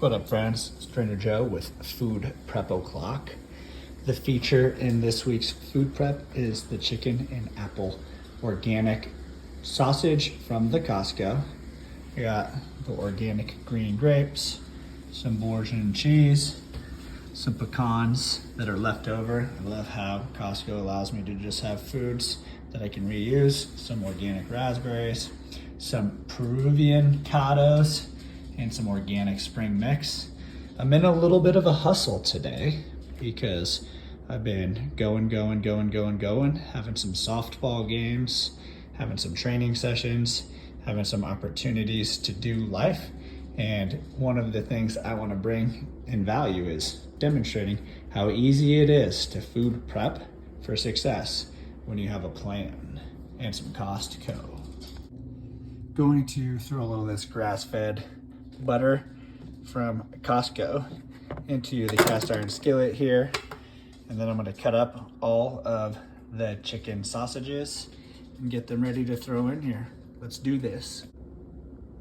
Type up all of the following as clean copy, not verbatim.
What up, friends? It's Trainer Joe with Food Prep O'Clock. The feature in this week's food prep is the chicken and apple organic sausage from the Costco. We got the organic green grapes, some Bourguignon cheese, some pecans that are left over. I love how Costco allows me to just have foods that I can reuse, some organic raspberries, some Peruvian cados, and some organic spring mix. I'm in a little bit of a hustle today because I've been going, having some softball games, having some training sessions, having some opportunities to do life. And one of the things I want to bring in value is demonstrating how easy it is to food prep for success when you have a plan and some Costco. Going to throw a little of this grass-fed butter from Costco into the cast iron skillet here, and then I'm going to cut up all of the chicken sausages and get them ready to throw in here. Let's do this.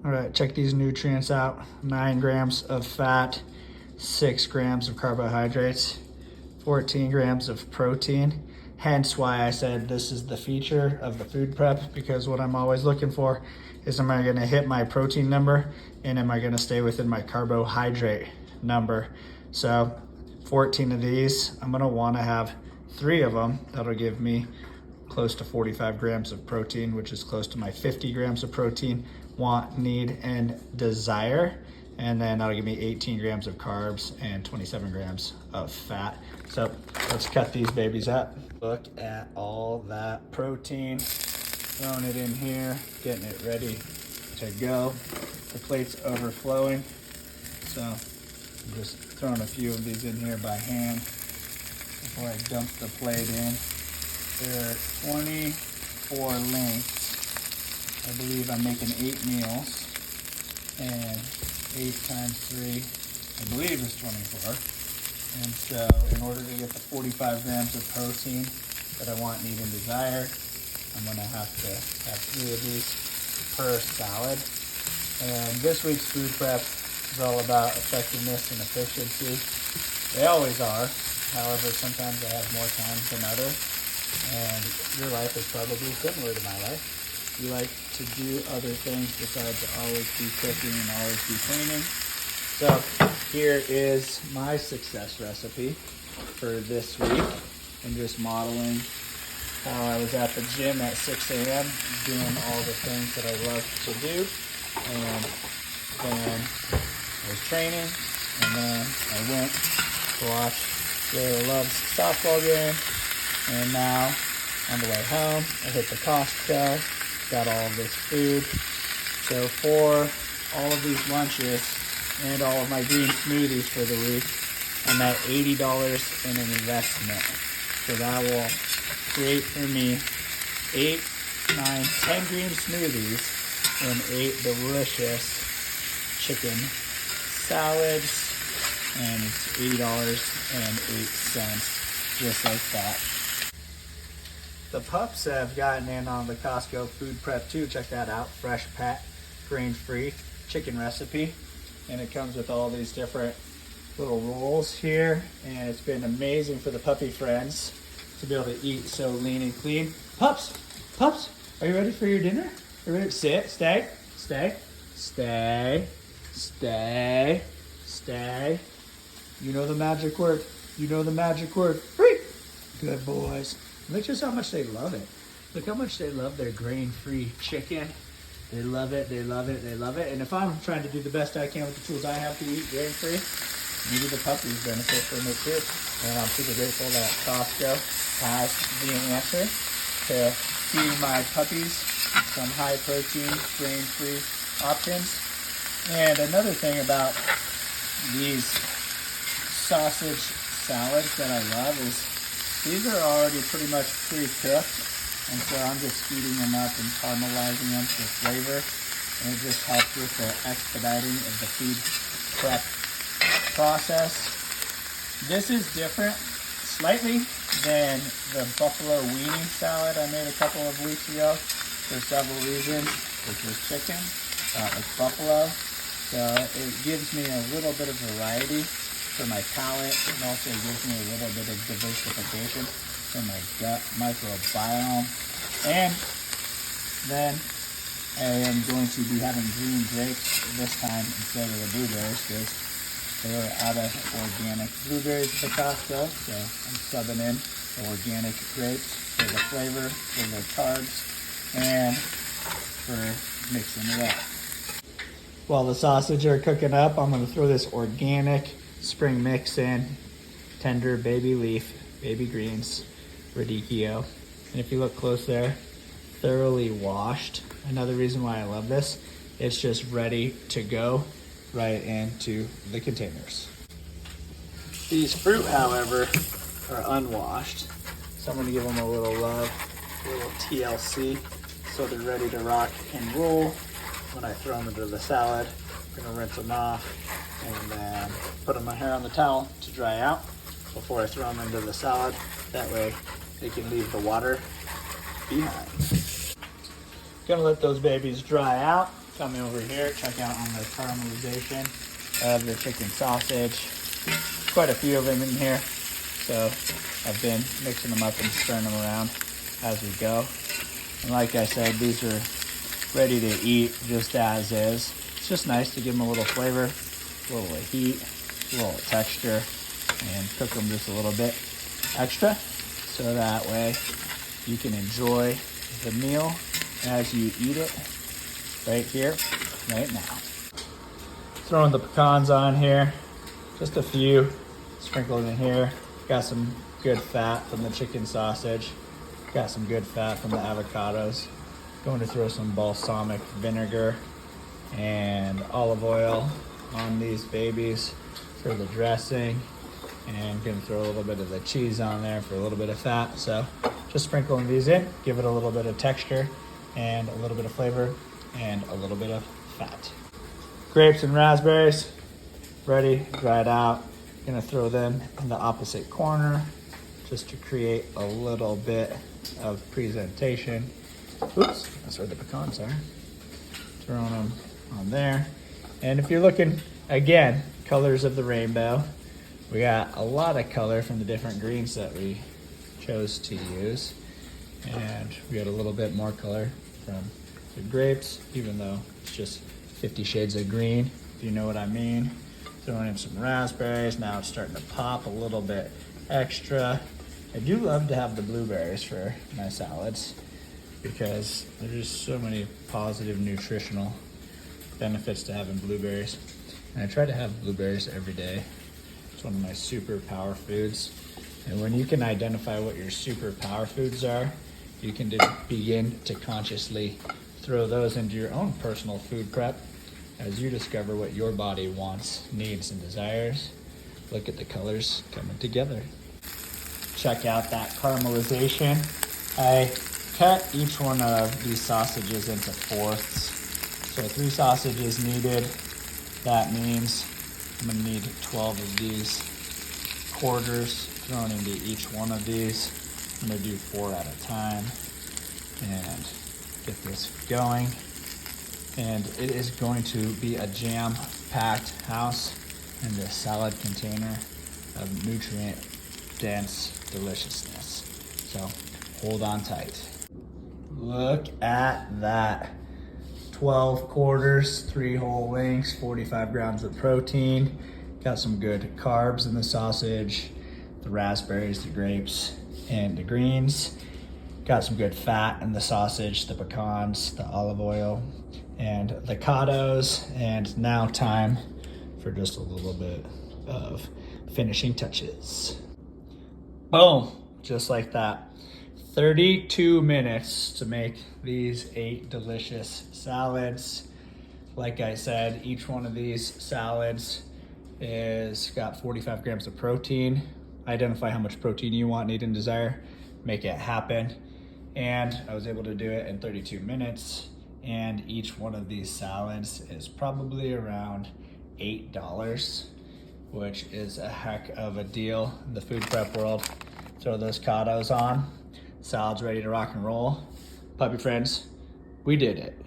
All right, check these nutrients out. 9 grams of fat, 6 grams of carbohydrates, 14 grams of protein. Hence why I said this is the feature of the food prep, because what I'm always looking for is, am I gonna hit my protein number and am I gonna stay within my carbohydrate number? So 14 of these, I'm gonna wanna have 3 of them. That'll give me close to 45 grams of protein, which is close to my 50 grams of protein, want, need, and desire. And then that'll give me 18 grams of carbs and 27 grams of fat. So let's cut these babies up. Look at all that protein, throwing it in here, getting it ready to go. The plate's overflowing, so I'm just throwing a few of these in here by hand before I dump the plate in. There are 24 lengths. I believe I'm making 8 meals, and 8 times 3, I believe, is 24. And so in order to get the 45 grams of protein that I want, need, and desire, I'm gonna have to have 3 of these per salad. And this week's food prep is all about effectiveness and efficiency. They always are. However, sometimes I have more time than others. And your life is probably similar to my life. You like to do other things besides always be cooking and always be cleaning. So here is my success recipe for this week, and just modeling how I was at the gym at 6 a.m. doing all the things that I love to do. And then I was training, and then I went to watch Layla Love's softball game. And now on the way home, I hit the Costco, got all of this food. So for all of these lunches and all of my green smoothies for the week, I'm at $80 in an investment. So that will create for me 8, 9, 10 green smoothies and 8 delicious chicken salads, and it's $80.08, just like that. The pups have gotten in on the Costco food prep too. Check that out. Fresh pack, grain-free chicken recipe. And it comes with all these different little rolls here. And it's been amazing for the puppy friends to be able to eat so lean and clean. Pups, are you ready for your dinner? Are you ready? Sit, stay. You know the magic word. Free. Good boys. Look just how much they love it. Look how much they love their grain-free chicken. They love it. And if I'm trying to do the best I can with the tools I have to eat grain-free, maybe the puppies benefit from it too. And I'm super grateful that Costco has the answer to feed my puppies some high-protein, grain-free options. And another thing about these sausage salads that I love is these are already pretty much pre-cooked, and so I'm just heating them up and caramelizing them for flavor, and it just helps with the expediting of the food prep process. This is different slightly than the buffalo weenie salad I made a couple of weeks ago for several reasons. This was chicken, it's buffalo, So it gives me a little bit of variety for my palate. It also gives me a little bit of diversification for my gut microbiome. And then I am going to be having green grapes this time instead of the blueberries because they were out of organic blueberries at the Costco. So I'm subbing in organic grapes for the flavor, for the carbs, and for mixing it up. While the sausage are cooking up, I'm going to throw this organic spring mix in. Tender baby leaf, baby greens, radicchio. And if you look close there, thoroughly washed. Another reason why I love this, it's just ready to go right into the containers. These fruit, however, are unwashed. So I'm gonna give them a little love, a little TLC, so they're ready to rock and roll. When I throw them into the salad, I'm gonna rinse them off and then put them here on the towel to dry out before I throw them into the salad. That way they can leave the water behind. Gonna let those babies dry out. Come over here, check out on the caramelization of the chicken sausage. Quite a few of them in here, so I've been mixing them up and stirring them around as we go. And like I said, these are ready to eat just as is. It's just nice to give them a little flavor, a little heat, a little texture, and cook them just a little bit extra, so that way you can enjoy the meal as you eat it right here, right now. Throwing the pecans on here, just a few sprinkled in here. Got some good fat from the chicken sausage. Got some good fat from the avocados. Going to throw some balsamic vinegar and olive oil on these babies for the dressing. And gonna throw a little bit of the cheese on there for a little bit of fat. So just sprinkling these in, give it a little bit of texture and a little bit of flavor and a little bit of fat. Grapes and raspberries, ready, dried out. Gonna throw them in the opposite corner just to create a little bit of presentation. Oops, that's where the pecans are. Throwing them on there. And if you're looking, again, colors of the rainbow, we got a lot of color from the different greens that we chose to use. And we got a little bit more color from the grapes, even though it's just 50 shades of green, if you know what I mean. Throwing in some raspberries. Now it's starting to pop a little bit extra. I do love to have the blueberries for my salads because there's just so many positive nutritional benefits to having blueberries. And I try to have blueberries every day. It's one of my super power foods. And when you can identify what your super power foods are, you can begin to consciously throw those into your own personal food prep as you discover what your body wants, needs, and desires. Look at the colors coming together. Check out that caramelization. I cut each one of these sausages into fourths. So 3 sausages needed. That means I'm gonna need 12 of these quarters thrown into each one of these. I'm gonna do 4 at a time and get this going. And it is going to be a jam-packed house in this salad container of nutrient-dense deliciousness. So hold on tight. Look at that. 12 quarters, 3 whole links, 45 grams of protein. Got some good carbs in the sausage, the raspberries, the grapes, and the greens. Got some good fat in the sausage, the pecans, the olive oil, and the avocados. And now time for just a little bit of finishing touches. Boom, just like that. 32 minutes to make these 8 delicious salads. Like I said, each one of these salads is got 45 grams of protein. Identify how much protein you want, need, and desire. Make it happen. And I was able to do it in 32 minutes. And each one of these salads is probably around $8, which is a heck of a deal in the food prep world. Throw those avocados on. Salad's ready to rock and roll. Puppy friends, we did it.